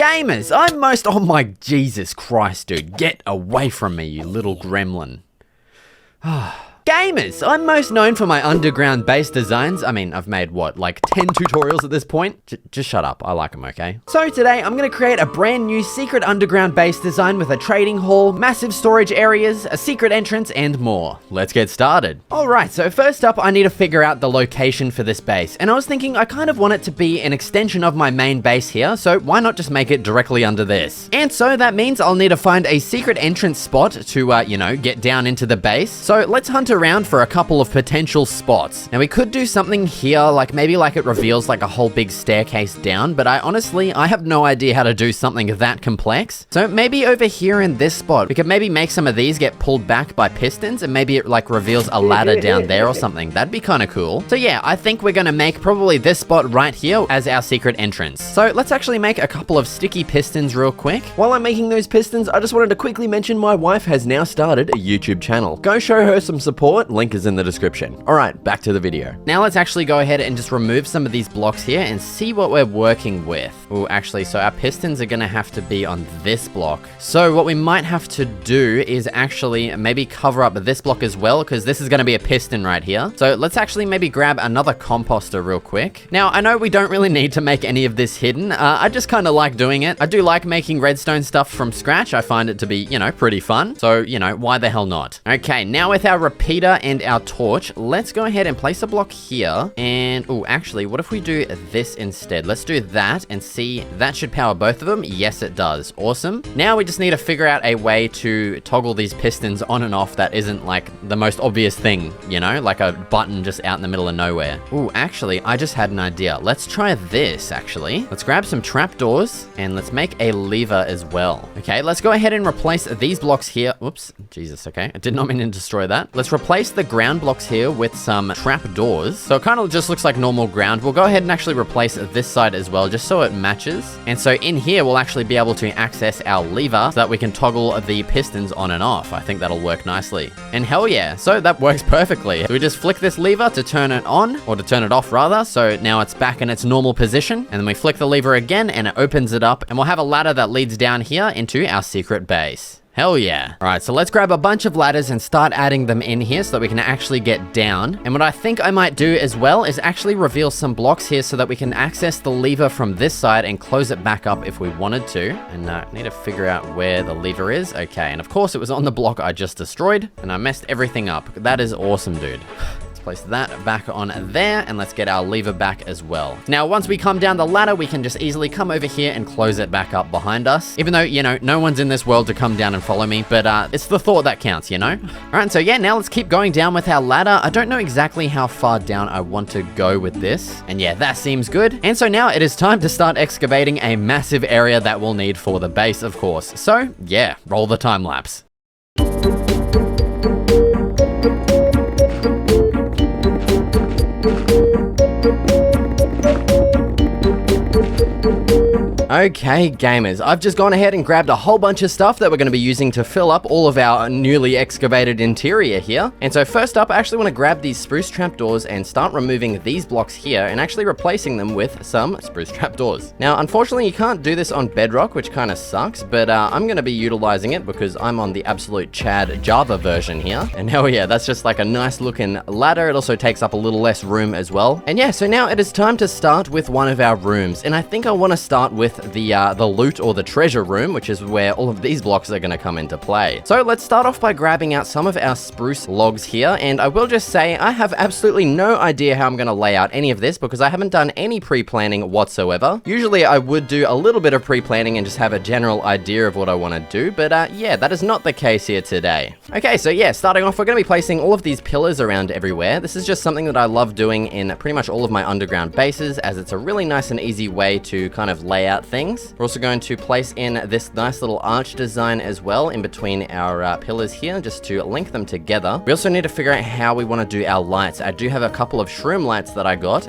Gamers, oh my Jesus Christ, dude. Get away from me, you little gremlin. Gamers, I'm most known for my underground base designs. I mean, I've made, what, like 10 tutorials at this point? Just shut up, I like them, okay? So today, I'm gonna create a brand new secret underground base design with a trading hall, massive storage areas, a secret entrance, and more. Let's get started. Alright, so first up, I need to figure out the location for this base. And I was thinking, I kind of want it to be an extension of my main base here, so why not just make it directly under this? And so that means I'll need to find a secret entrance spot to, you know, get down into the base. So let's hunt around for a couple of potential spots. Now we could do something here, like maybe like it reveals like a whole big staircase down, but I have no idea how to do something that complex. So maybe over here in this spot, we could maybe make some of these get pulled back by pistons, and maybe it like reveals a ladder down there or something. That'd be kind of cool. So yeah, I think we're gonna make probably this spot right here as our secret entrance. So let's actually make a couple of sticky pistons real quick. While I'm making those pistons, I just wanted to quickly mention my wife has now started a YouTube channel. Go show her some support. Link is in the description. All right, back to the video. Now let's actually go ahead and just remove some of these blocks here and see what we're working with. Oh, actually, so our pistons are gonna have to be on this block. So what we might have to do is actually maybe cover up this block as well, because this is gonna be a piston right here. So let's actually maybe grab another composter real quick. Now, I know we don't really need to make any of this hidden. I just kind of like doing it. I do like making redstone stuff from scratch. I find it to be, you know, pretty fun. So, you know, why the hell not? Okay, now with our repeater and our torch, let's go ahead and place a block here. And, oh, actually, what if we do this instead? Let's do that and see. That should power both of them. Yes, it does. Awesome. Now we just need to figure out a way to toggle these pistons on and off that isn't like the most obvious thing, you know, like a button just out in the middle of nowhere. Oh, actually, I just had an idea. Let's try this, actually. Let's grab some trapdoors and let's make a lever as well. Okay, let's go ahead and replace these blocks here. Whoops, Jesus, okay. I did not mean to destroy that. Let's replace the ground blocks here with some trapdoors. So it kind of just looks like normal ground. We'll go ahead and actually replace this side as well, just so it matches. And so in here, we'll actually be able to access our lever so that we can toggle the pistons on and off. I think that'll work nicely. And hell yeah, so that works perfectly. So we just flick this lever to turn it on, or to turn it off rather. So now it's back in its normal position. And then we flick the lever again and it opens it up. And we'll have a ladder that leads down here into our secret base. Hell yeah. All right, so let's grab a bunch of ladders and start adding them in here so that we can actually get down. And what I think I might do as well is actually reveal some blocks here so that we can access the lever from this side and close it back up if we wanted to. And I need to figure out where the lever is. Okay, and of course it was on the block I just destroyed and I messed everything up. That is awesome, dude. Place that back on there, and let's get our lever back as well. Now, once we come down the ladder, we can just easily come over here and close it back up behind us. Even though, you know, no one's in this world to come down and follow me, but it's the thought that counts, you know? All right, so yeah, now let's keep going down with our ladder. I don't know exactly how far down I want to go with this. And yeah, that seems good. And so now it is time to start excavating a massive area that we'll need for the base, of course. So yeah, roll the time lapse. Okay, gamers, I've just gone ahead and grabbed a whole bunch of stuff that we're going to be using to fill up all of our newly excavated interior here. And so first up, I actually want to grab these spruce trapdoors and start removing these blocks here and actually replacing them with some spruce trapdoors. Now, unfortunately, you can't do this on bedrock, which kind of sucks, but I'm going to be utilizing it because I'm on the absolute Chad Java version here. And hell yeah, that's just like a nice looking ladder. It also takes up a little less room as well. And yeah, so now it is time to start with one of our rooms. And I think I want to start with the loot or the treasure room, which is where all of these blocks are going to come into play. So let's start off by grabbing out some of our spruce logs here, and I will just say I have absolutely no idea how I'm going to lay out any of this because I haven't done any pre-planning whatsoever. Usually I would do a little bit of pre-planning and just have a general idea of what I want to do, but yeah, that is not the case here today. Okay, so yeah, starting off, we're going to be placing all of these pillars around everywhere. This is just something that I love doing in pretty much all of my underground bases, as it's a really nice and easy way to kind of lay out things. We're also going to place in this nice little arch design as well in between our pillars here, just to link them together. We also need to figure out how we want to do our lights. I do have a couple of shroom lights that I got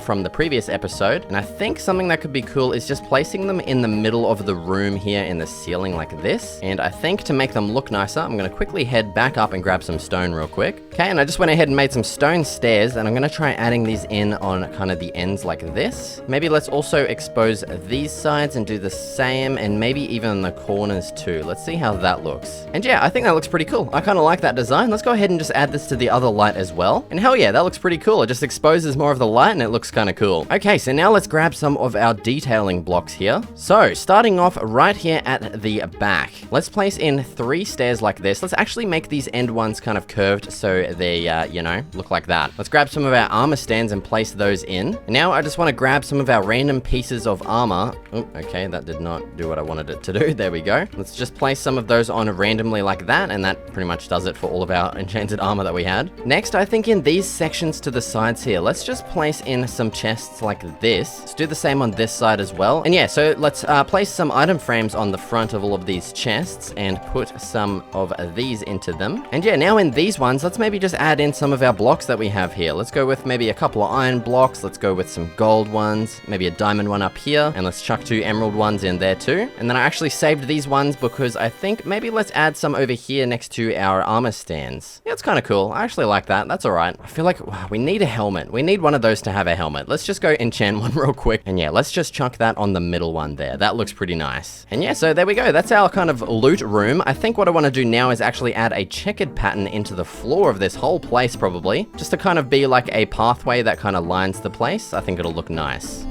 from the previous episode, and I think something that could be cool is just placing them in the middle of the room here in the ceiling like this. And I think to make them look nicer, I'm going to quickly head back up and grab some stone real quick. Okay, and I just went ahead and made some stone stairs, and I'm going to try adding these in on kind of the ends like this. Maybe let's also expose these sides and do the same, and maybe even the corners too. Let's see how that looks. And yeah, I think that looks pretty cool. I kind of like that design. Let's go ahead and just add this to the other light as well. And hell yeah, that looks pretty cool. It just exposes more of the light and it looks kind of cool. Okay, so now let's grab some of our detailing blocks here. So starting off right here at the back, let's place in 3 stairs like this. Let's actually make these end ones kind of curved so they, you know, look like that. Let's grab some of our armor stands and place those in. And now I just want to grab some of our random pieces of armor. Oh, okay, that did not do what I wanted it to do. There we go. Let's just place some of those on randomly like that, and that pretty much does it for all of our enchanted armor that we had. Next, I think in these sections to the sides here, let's just place in some chests like this. Let's do the same on this side as well. And yeah, so let's place some item frames on the front of all of these chests and put some of these into them. And yeah, now in these ones, let's maybe just add in some of our blocks that we have here. Let's go with maybe a couple of iron blocks. Let's go with some gold ones, maybe a diamond one up here, and let's chuck 2 emerald ones in there too. And then I actually saved these ones because I think maybe let's add some over here next to our armor stands. Yeah, it's kind of cool. I actually like that. That's all right. I feel like we need a helmet. We need one of those to have a helmet. Let's just go enchant one real quick. And yeah, let's just chuck that on the middle one there. That looks pretty nice. And yeah, so there we go. That's our kind of loot room. I think what I want to do now is actually add a checkered pattern into the floor of this whole place probably, just to kind of be like a pathway that kind of lines the place. I think it'll look nice.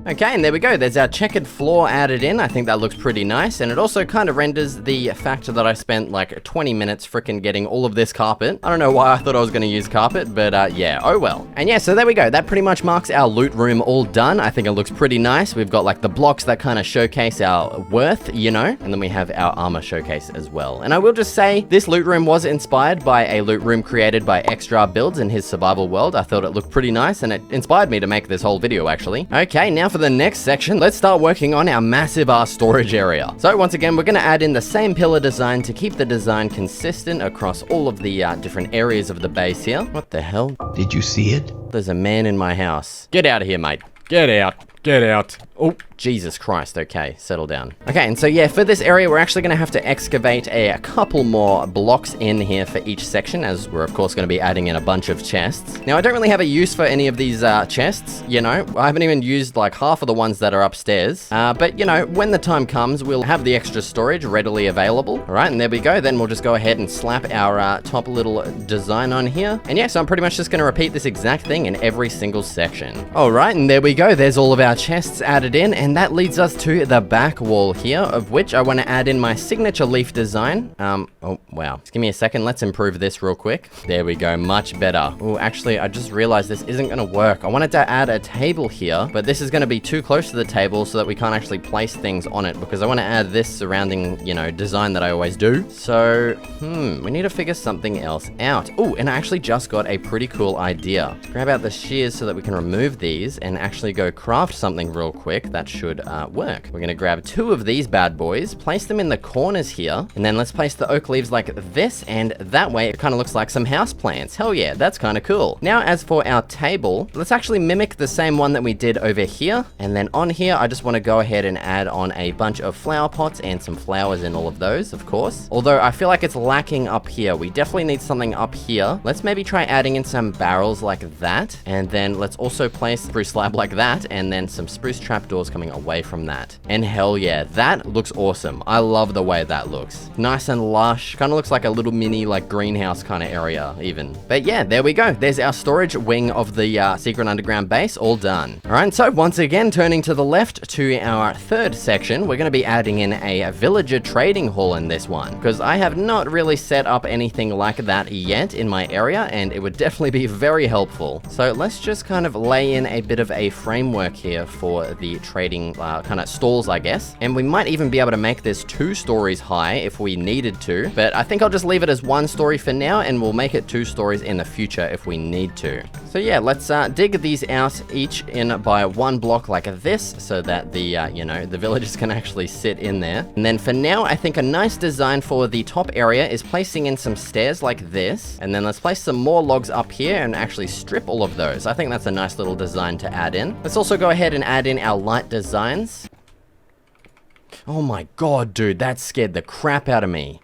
Okay, and there we go. There's our checkered floor added in. I think that looks pretty nice. And it also kind of renders the fact that I spent like 20 minutes freaking getting all of this carpet. I don't know why I thought I was going to use carpet, but yeah, oh well. And yeah, so there we go. That pretty much marks our loot room all done. I think it looks pretty nice. We've got like the blocks that kind of showcase our worth, you know, and then we have our armor showcase as well. And I will just say, this loot room was inspired by a loot room created by Extra Builds in his survival world. I thought it looked pretty nice and it inspired me to make this whole video actually. Okay, now for the next section, let's start working on our massive storage area. So once again, we're going to add in the same pillar design to keep the design consistent across all of the different areas of the base here. What the hell? Did you see it? There's a man in my house. Get out of here, mate. Get out. Get out. Oh, Jesus Christ. Okay, settle down. Okay, and so yeah, for this area, we're actually going to have to excavate a couple more blocks in here for each section, as we're of course going to be adding in a bunch of chests. Now, I don't really have a use for any of these chests, you know. I haven't even used like half of the ones that are upstairs. But you know, when the time comes, we'll have the extra storage readily available. All right, and there we go. Then we'll just go ahead and slap our top little design on here. And yeah, so I'm pretty much just going to repeat this exact thing in every single section. All right, and there we go. There's all of our chests added in, and that leads us to the back wall here, of which I want to add in my signature leaf design. Oh, wow. Just give me a second. Let's improve this real quick. There we go. Much better. Oh, actually, I just realized this isn't going to work. I wanted to add a table here, but this is going to be too close to the table so that we can't actually place things on it, because I want to add this surrounding, you know, design that I always do. So, we need to figure something else out. Oh, and I actually just got a pretty cool idea. Let's grab out the shears so that we can remove these and actually go craft something real quick. That should work. We're gonna grab 2 of these bad boys, place them in the corners here, and then let's place the oak leaves like this, and that way it kind of looks like some house plants. Hell yeah, that's kind of cool. Now, as for our table, let's actually mimic the same one that we did over here, and then on here, I just want to go ahead and add on a bunch of flower pots and some flowers in all of those, of course. Although I feel like it's lacking up here. We definitely need something up here. Let's maybe try adding in some barrels like that, and then let's also place a spruce slab like that, and then some spruce trapdoors coming away from that. And hell yeah, that looks awesome. I love the way that looks. Nice and lush. Kind of looks like a little mini like greenhouse kind of area even. But yeah, there we go. There's our storage wing of the secret underground base all done. All right, so once again, turning to the left to our third section, we're going to be adding in a villager trading hall in this one, because I have not really set up anything like that yet in my area, and it would definitely be very helpful. So let's just kind of lay in a bit of a framework here for the trading kind of stalls, I guess. And we might even be able to make this 2 stories high if we needed to, but I think I'll just leave it as 1 story for now, and we'll make it 2 stories in the future if we need to. So yeah, let's dig these out each in by 1 block like this, so that the, you know, the villagers can actually sit in there. And then for now, I think a nice design for the top area is placing in some stairs like this, and then let's place some more logs up here and actually strip all of those. I think that's a nice little design to add in. Let's also go ahead and add in our light designs. Oh my god, dude, that scared the crap out of me.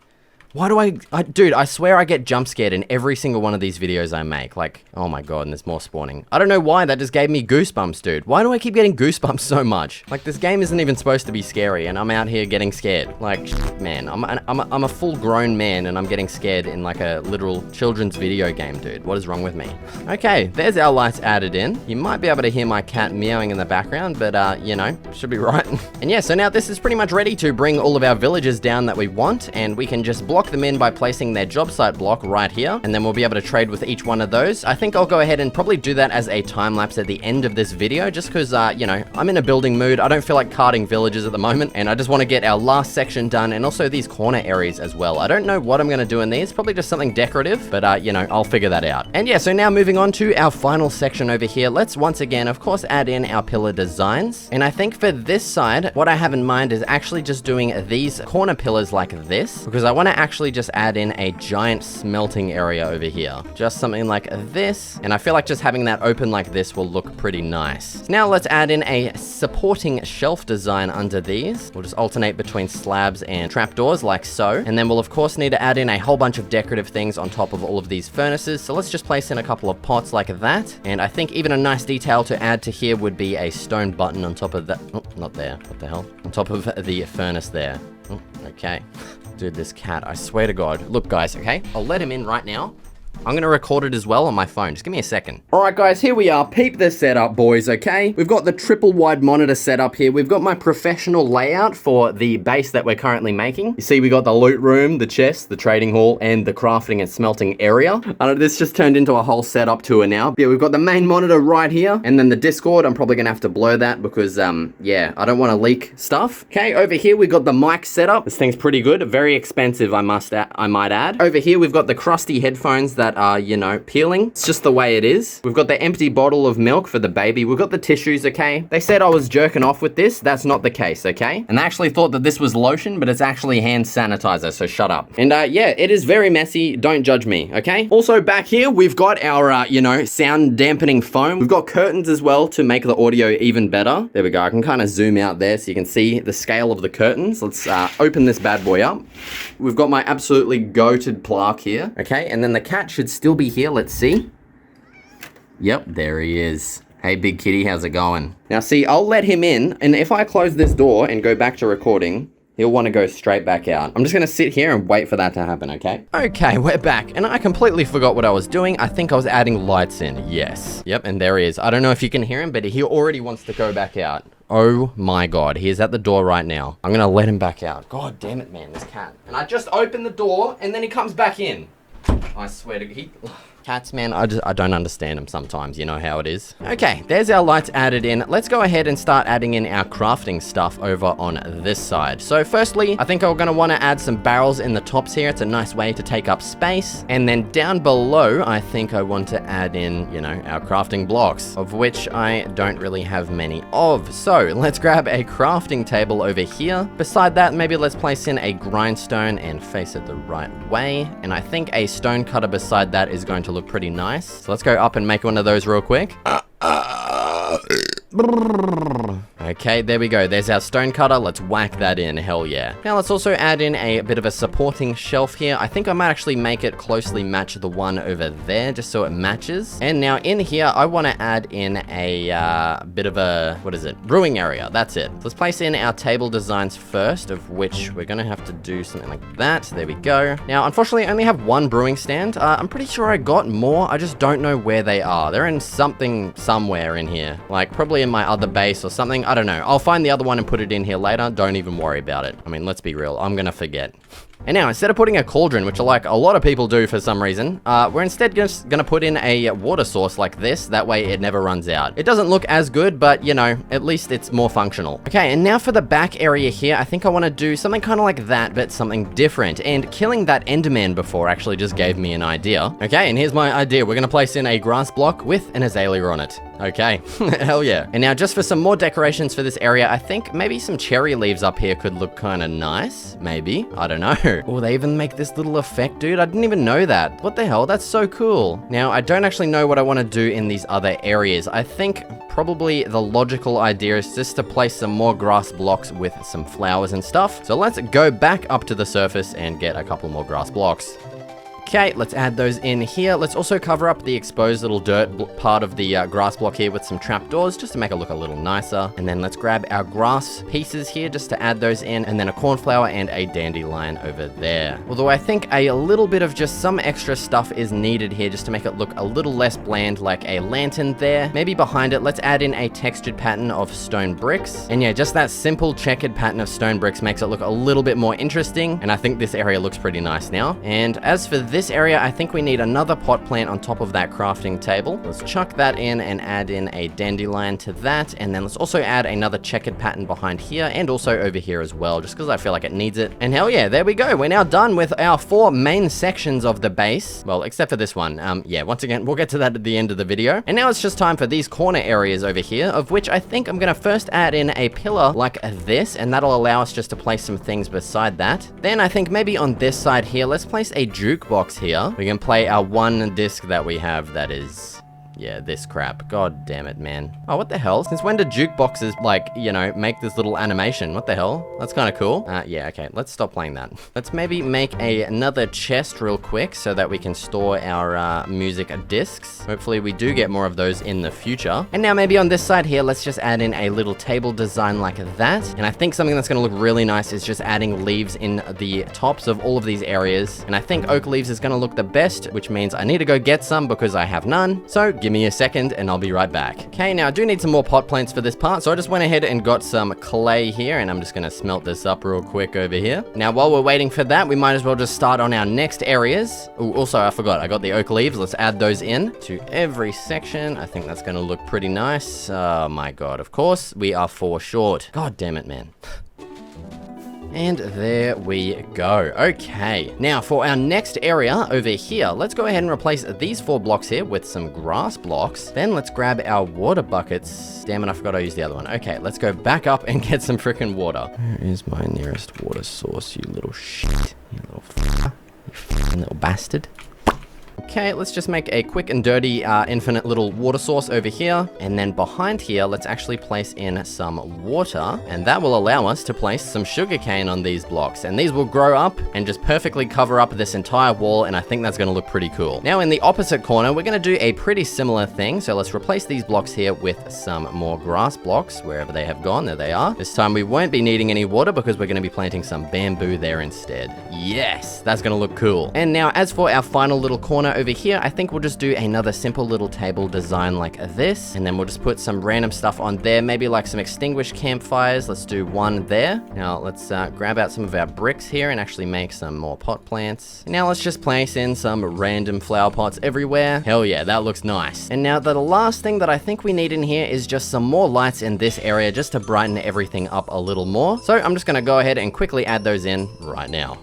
Why do dude, I swear I get jump scared in every single one of these videos I make. Like, oh my god, and there's more spawning. I don't know why, that just gave me goosebumps, dude. Why do I keep getting goosebumps so much? Like, this game isn't even supposed to be scary, and I'm out here getting scared. Like, man, I'm a full-grown man, and I'm getting scared in like a literal children's video game, dude. What is wrong with me? Okay, there's our lights added in. You might be able to hear my cat meowing in the background, but, you know, should be right. And yeah, so now this is pretty much ready to bring all of our villagers down that we want, and we can just block them in by placing their job site block right here, and then we'll be able to trade with each one of those. I think I'll go ahead and probably do that as a time lapse at the end of this video, just because, you know, I'm in a building mood. I don't feel like carting villages at the moment, and I just want to get our last section done, and also these corner areas as well. I don't know what I'm going to do in these, probably just something decorative, but, you know, I'll figure that out. And yeah, so now moving on to our final section over here, let's once again, of course, add in our pillar designs. And I think for this side, what I have in mind is actually just doing these corner pillars like this, because I want to actually just add in a giant smelting area over here. Just something like this. And I feel like just having that open like this will look pretty nice. So now let's add in a supporting shelf design under these. We'll just alternate between slabs and trapdoors like so. And then we'll of course need to add in a whole bunch of decorative things on top of all of these furnaces. So let's just place in a couple of pots like that. And I think even a nice detail to add to here would be a stone button on top of that. Oh, not there. What the hell? On top of the furnace there. Oh, okay. Dude, this cat, I swear to God. Look, guys, okay? I'll let him in right now. I'm gonna record it as well on my phone. Just give me a second. All right, guys, here we are. Peep the setup, boys, okay? We've got the triple wide monitor set up here. We've got my professional layout for the base that we're currently making. You see, we got the loot room, the chest, the trading hall, and the crafting and smelting area. This just turned into a whole setup tour now. Yeah, we've got the main monitor right here, and then the Discord. I'm probably gonna have to blur that because, yeah, I don't want to leak stuff. Okay, over here, we've got the mic setup. This thing's pretty good. Very expensive, I might add. Over here, we've got the crusty headphones that are, you know, peeling. It's just the way it is. We've got the empty bottle of milk for the baby. We've got the tissues, okay? They said I was jerking off with this. That's not the case, okay? And they actually thought that this was lotion, but it's actually hand sanitizer, so shut up. And yeah, it is very messy. Don't judge me, okay? Also back here, we've got our, you know, sound dampening foam. We've got curtains as well to make the audio even better. There we go. I can kind of zoom out there so you can see the scale of the curtains. Let's open this bad boy up. We've got my absolutely goated plaque here, okay? And then the cat should still be here. Let's see. Yep, there he is. Hey, big kitty, how's it going? Now, see, I'll let him in, and if I close this door and go back to recording, he'll want to go straight back out. I'm just going to sit here and wait for that to happen, okay? Okay, we're back, and I completely forgot what I was doing. I think I was adding lights in, yes. Yep, and there he is. I don't know if you can hear him, but he already wants to go back out. Oh my God, he is at the door right now. I'm going to let him back out. God damn it, man, this cat. And I just opened the door, and then he comes back in. I swear to God, cats, man, I don't understand them sometimes. You know how it is. Okay, there's our lights added in. Let's go ahead and start adding in our crafting stuff over on this side. So firstly, I think I'm going to want to add some barrels in the tops here. It's a nice way to take up space. And then down below, I think I want to add in, you know, our crafting blocks, of which I don't really have many of. So let's grab a crafting table over here. Beside that, maybe let's place in a grindstone and face it the right way. And I think a stone cutter beside that is going to look pretty nice. So let's go up and make one of those real quick. Okay, there we go. There's our stone cutter. Let's whack that in. Hell yeah. Now let's also add in a bit of a supporting shelf here. I think I might actually make it closely match the one over there, just so it matches. And now in here, I want to add in a bit of a, what is it? Brewing area. That's it. Let's place in our table designs first, of which we're going to have to do something like that. There we go. Now, unfortunately, I only have one brewing stand. I'm pretty sure I got more. I just don't know where they are. They're in something somewhere in here. Like probably in my other base or something. I don't know. I'll find the other one and put it in here later. Don't even worry about it. I mean, let's be real. I'm gonna forget. And now, instead of putting a cauldron, which like a lot of people do for some reason, we're instead just gonna put in a water source like this. That way it never runs out. It doesn't look as good, but you know, at least it's more functional. Okay, and now for the back area here, I think I want to do something kind of like that, but something different. And killing that Enderman before actually just gave me an idea. Okay, and here's my idea. We're gonna place in a grass block with an azalea on it. Okay, hell yeah. And now just for some more decorations for this area, I think maybe some cherry leaves up here could look kind of nice. Maybe, I don't know. Oh, they even make this little effect, dude. I didn't even know that. What the hell? That's so cool. Now, I don't actually know what I want to do in these other areas. I think probably the logical idea is just to place some more grass blocks with some flowers and stuff. So let's go back up to the surface and get a couple more grass blocks. Okay, let's add those in here. Let's also cover up the exposed little dirt part of the grass block here with some trapdoors just to make it look a little nicer. And then let's grab our grass pieces here just to add those in, and then a cornflower and a dandelion over there. Although I think a little bit of just some extra stuff is needed here just to make it look a little less bland, like a lantern there. Maybe behind it, let's add in a textured pattern of stone bricks. And yeah, just that simple checkered pattern of stone bricks makes it look a little bit more interesting. And I think this area looks pretty nice now. And as for this area, I think we need another pot plant on top of that crafting table. Let's chuck that in and add in a dandelion to that. And then let's also add another checkered pattern behind here and also over here as well, just because I feel like it needs it. And hell yeah, there we go. We're now done with our 4 main sections of the base. Well, except for this one. Yeah, once again, we'll get to that at the end of the video. And now it's just time for these corner areas over here, of which I think I'm going to first add in a pillar like this, and that'll allow us just to place some things beside that. Then I think maybe on this side here, let's place a jukebox here. We can play our one disc that we have that is... yeah, this crap. God damn it, man. Oh, what the hell? Since when do jukeboxes, like, you know, make this little animation? What the hell? That's kind of cool. Yeah, okay. Let's stop playing that. Let's maybe make another chest real quick so that we can store our music discs. Hopefully we do get more of those in the future. And now maybe on this side here, let's just add in a little table design like that. And I think something that's going to look really nice is just adding leaves in the tops of all of these areas. And I think oak leaves is going to look the best, which means I need to go get some because I have none. So give me a second and I'll be right back. Okay, now I do need some more pot plants for this part, so I just went ahead and got some clay here, and I'm just gonna smelt this up real quick over here. Now, while we're waiting for that, we might as well just start on our next areas. Oh, also, I forgot, I got the oak leaves. Let's add those in to every section. I think that's gonna look pretty nice. Oh my god, of course, we are 4 short. God damn it, man. And there we go. Okay, now for our next area over here, let's go ahead and replace these 4 blocks here with some grass blocks. Then let's grab our water buckets. Damn it, I forgot I used the other one. Okay, let's go back up and get some freaking water. Where is my nearest water source, you little shit? You little f***er. You f***ing little bastard. Okay, let's just make a quick and dirty infinite little water source over here. And then behind here, let's actually place in some water. And that will allow us to place some sugarcane on these blocks. And these will grow up and just perfectly cover up this entire wall. And I think that's going to look pretty cool. Now in the opposite corner, we're going to do a pretty similar thing. So let's replace these blocks here with some more grass blocks. Wherever they have gone, there they are. This time we won't be needing any water because we're going to be planting some bamboo there instead. Yes, that's going to look cool. And now as for our final little corner over here, I think we'll just do another simple little table design like this, and then we'll just put some random stuff on there, maybe like some extinguished campfires. Let's do one there. Now let's grab out some of our bricks here and actually make some more pot plants. And now let's just place in some random flower pots everywhere. Hell yeah, that looks nice. And now the last thing that I think we need in here is just some more lights in this area just to brighten everything up a little more. So I'm just gonna go ahead and quickly add those in right now.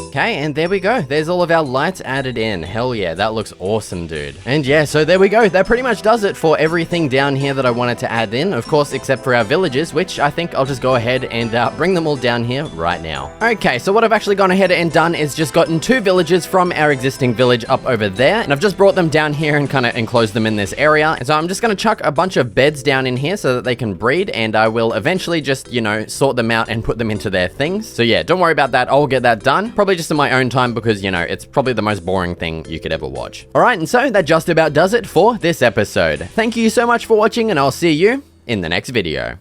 Okay, and there we go. There's all of our lights added in. Hell yeah, that looks awesome, dude. And yeah, so there we go. That pretty much does it for everything down here that I wanted to add in. Of course, except for our villages, which I think I'll just go ahead and bring them all down here right now. Okay, so what I've actually gone ahead and done is just gotten 2 villages from our existing village up over there. And I've just brought them down here and kind of enclosed them in this area. And so I'm just going to chuck a bunch of beds down in here so that they can breed. And I will eventually just, you know, sort them out and put them into their things. So yeah, don't worry about that. I'll get that done. Probably just in my own time because, you know, it's probably the most boring thing you could ever watch. Alright, and so that just about does it for this episode. Thank you so much for watching, and I'll see you in the next video.